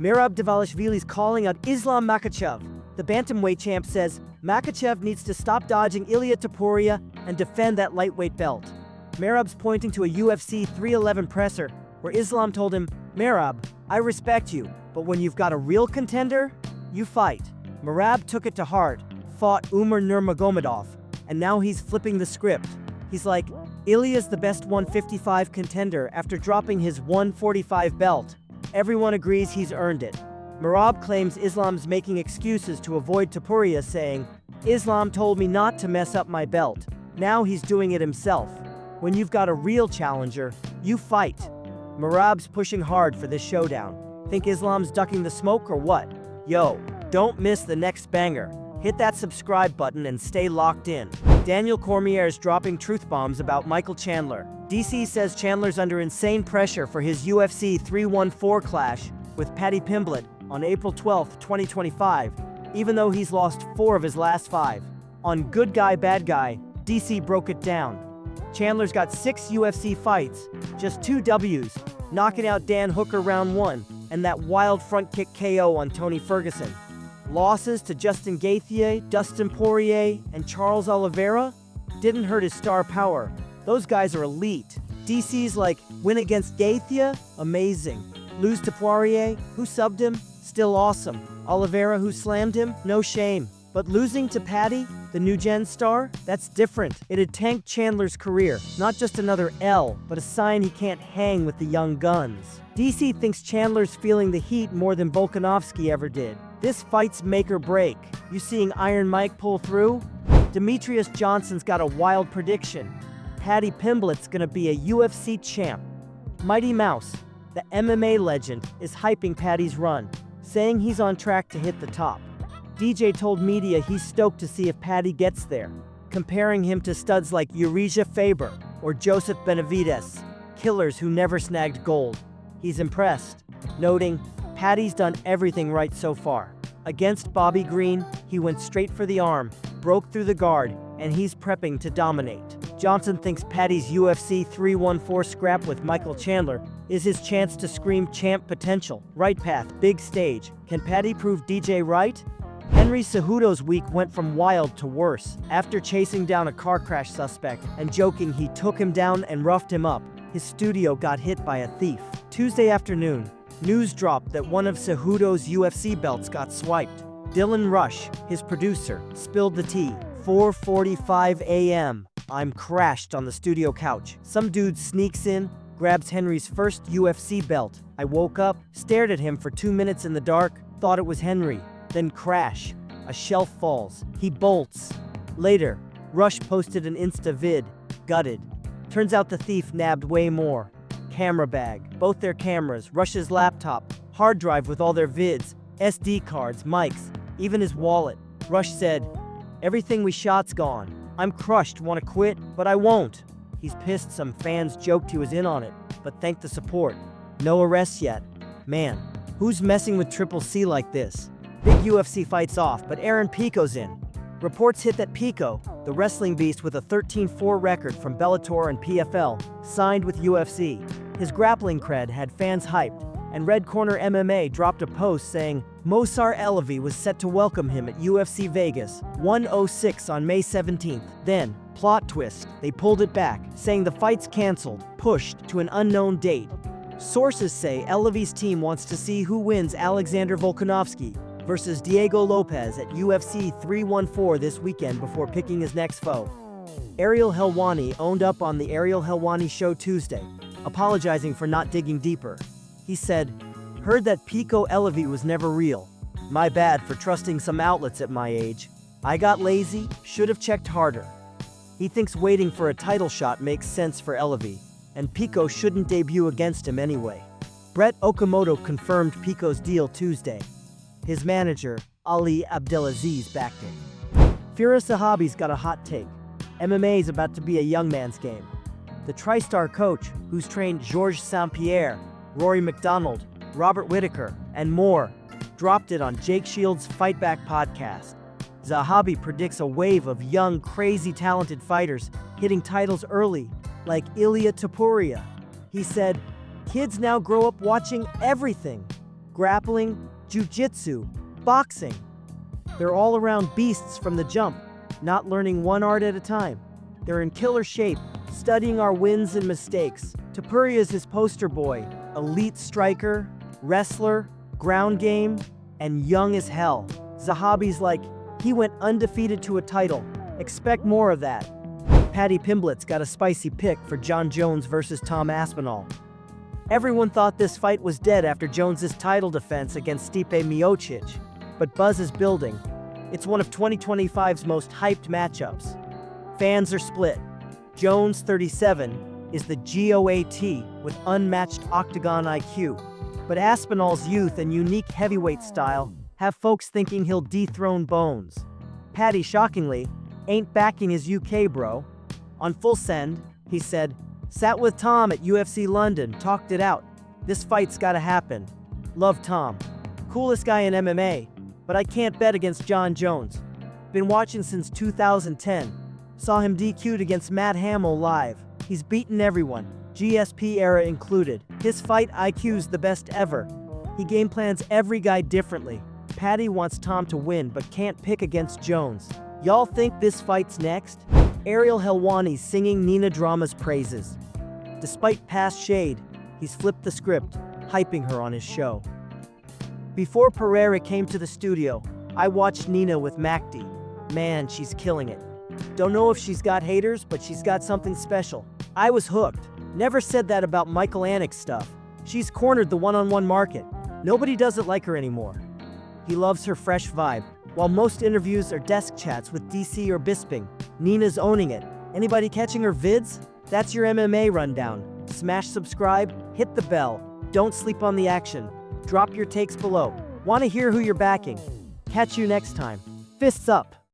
Merab Dvalishvili's calling out Islam Makhachev. The bantamweight champ says Makhachev needs to stop dodging Ilia Topuria and defend that lightweight belt. Merab's pointing to a UFC 311 presser where Islam told him, "Merab, I respect you, but when you've got a real contender, you fight." Merab took it to heart, fought Umar Nurmagomedov, and now he's flipping the script. He's like, Ilia's the best 155 contender after dropping his 145 belt. Everyone agrees he's earned it. Merab claims Islam's making excuses to avoid Topuria, saying, "Islam told me not to mess up my belt. Now he's doing it himself. When you've got a real challenger, you fight." Merab's pushing hard for this showdown. Think Islam's ducking the smoke or what? Yo, don't miss the next banger. Hit that subscribe button and stay locked in. Daniel Cormier's dropping truth bombs about Michael Chandler. DC says Chandler's under insane pressure for his UFC 314 clash with Paddy Pimblett on April 12, 2025, even though he's lost 4 of his last 5. On Good Guy, Bad Guy, DC broke it down. Chandler's got 6 UFC fights, just 2 Ws, knocking out Dan Hooker round 1, and that wild front kick KO on Tony Ferguson. Losses to Justin Gaethje, Dustin Poirier, and Charles Oliveira didn't hurt his star power. Those guys are elite. DC's like, win against Gaethje? Amazing. Lose to Poirier? Who subbed him? Still awesome. Oliveira, who slammed him? No shame. But losing to Paddy, the new gen star? That's different. It'd tank Chandler's career. Not just another L, but a sign he can't hang with the young guns. DC thinks Chandler's feeling the heat more than Volkanovski ever did. This fight's make or break. You seeing Iron Mike pull through? Demetrius Johnson's got a wild prediction. Paddy Pimblett's gonna be a UFC champ. Mighty Mouse, the MMA legend, is hyping Paddy's run, saying he's on track to hit the top. DJ told media he's stoked to see if Paddy gets there, comparing him to studs like Urijah Faber or Joseph Benavidez, killers who never snagged gold. He's impressed, noting, Paddy's done everything right so far. Against Bobby Green, he went straight for the arm, broke through the guard, and he's prepping to dominate. Johnson thinks Paddy's UFC 314 scrap with Michael Chandler is his chance to scream champ potential. Right path, big stage. Can Paddy prove DJ right? Henry Cejudo's week went from wild to worse. After chasing down a car crash suspect and joking he took him down and roughed him up, his studio got hit by a thief. Tuesday afternoon, news dropped that one of Cejudo's UFC belts got swiped. Dylan Rush, his producer, spilled the tea. 4:45 a.m. I'm crashed on the studio couch. Some dude sneaks in, grabs Henry's first UFC belt. I woke up, stared at him for 2 minutes in the dark, thought it was Henry. Then crash. A shelf falls. He bolts. Later, Rush posted an Insta vid. Gutted. Turns out the thief nabbed way more. Camera bag, both their cameras, Rush's laptop, hard drive with all their vids, SD cards, mics, even his wallet. Rush said, "Everything we shot's gone. I'm crushed, wanna quit, but I won't." He's pissed some fans joked he was in on it, but thanked the support. No arrests yet. Man, who's messing with Triple C like this? Big UFC fights off, but Aaron Pico's in. Reports hit that Pico, the wrestling beast with a 13-4 record from Bellator and PFL, signed with UFC. His grappling cred had fans hyped, and Red Corner MMA dropped a post saying Mosar Elevi was set to welcome him at UFC Vegas 106 on May 17th. Then, plot twist, they pulled it back, saying the fight's canceled, pushed to an unknown date. Sources say Elevi's team wants to see who wins Alexander Volkanovski versus Diego Lopez at UFC 314 this weekend before picking his next foe. Ariel Helwani owned up on the Ariel Helwani show Tuesday, apologizing for not digging deeper. He said, "Heard that Pico Elevi was never real. My bad for trusting some outlets at my age. I got lazy, should have checked harder." He thinks waiting for a title shot makes sense for Elevi, and Pico shouldn't debut against him anyway. Brett Okamoto confirmed Pico's deal Tuesday. His manager, Ali Abdelaziz, backed it. Firas Zahabi's got a hot take. MMA's about to be a young man's game. The TriStar coach, who's trained Georges St-Pierre, Rory McDonald, Robert Whittaker, and more, dropped it on Jake Shields' Fight Back podcast. Zahabi predicts a wave of young, crazy talented fighters hitting titles early, like Ilia Topuria. He said, "Kids now grow up watching everything. grappling, jiu-jitsu, boxing. They're all around beasts from the jump, not learning one art at a time. They're in killer shape, studying our wins and mistakes. Topuria is his poster boy, elite striker, wrestler, ground game, and young as hell. Zahabi's like, he went undefeated to a title. Expect more of that. Paddy Pimblett's got a spicy pick for Jon Jones versus Tom Aspinall. Everyone thought this fight was dead after Jones's title defense against Stipe Miocic, but buzz is building. It's one of 2025's most hyped matchups. Fans are split. Jones, 37, is the GOAT with unmatched octagon IQ, but Aspinall's youth and unique heavyweight style have folks thinking he'll dethrone Bones. Paddy, shockingly, ain't backing his UK bro. On Full Send, he said, "Sat with Tom at UFC London, talked it out. This fight's gotta happen. Love Tom. Coolest guy in MMA, but I can't bet against Jon Jones. Been watching since 2010. Saw him DQ'd against Matt Hamill live. He's beaten everyone, GSP era included. His fight IQ's the best ever. He game plans every guy differently. Paddy wants Tom to win but can't pick against Jones. Y'all think this fight's next?" Ariel Helwani's singing Nina Drama's praises. Despite past shade, he's flipped the script, hyping her on his show. Before Pereira came to the studio, I watched Nina with Macdi. Man, she's killing it. Don't know if she's got haters, but she's got something special. I was hooked. Never said that about Michael Annick's stuff. She's cornered the one-on-one market. Nobody does it like her anymore. He loves her fresh vibe. While most interviews are desk chats with DC or Bisping, Nina's owning it. Anybody catching her vids? That's your MMA rundown. Smash subscribe, hit the bell. Don't sleep on the action. Drop your takes below. Want to hear who you're backing? Catch you next time. Fists up.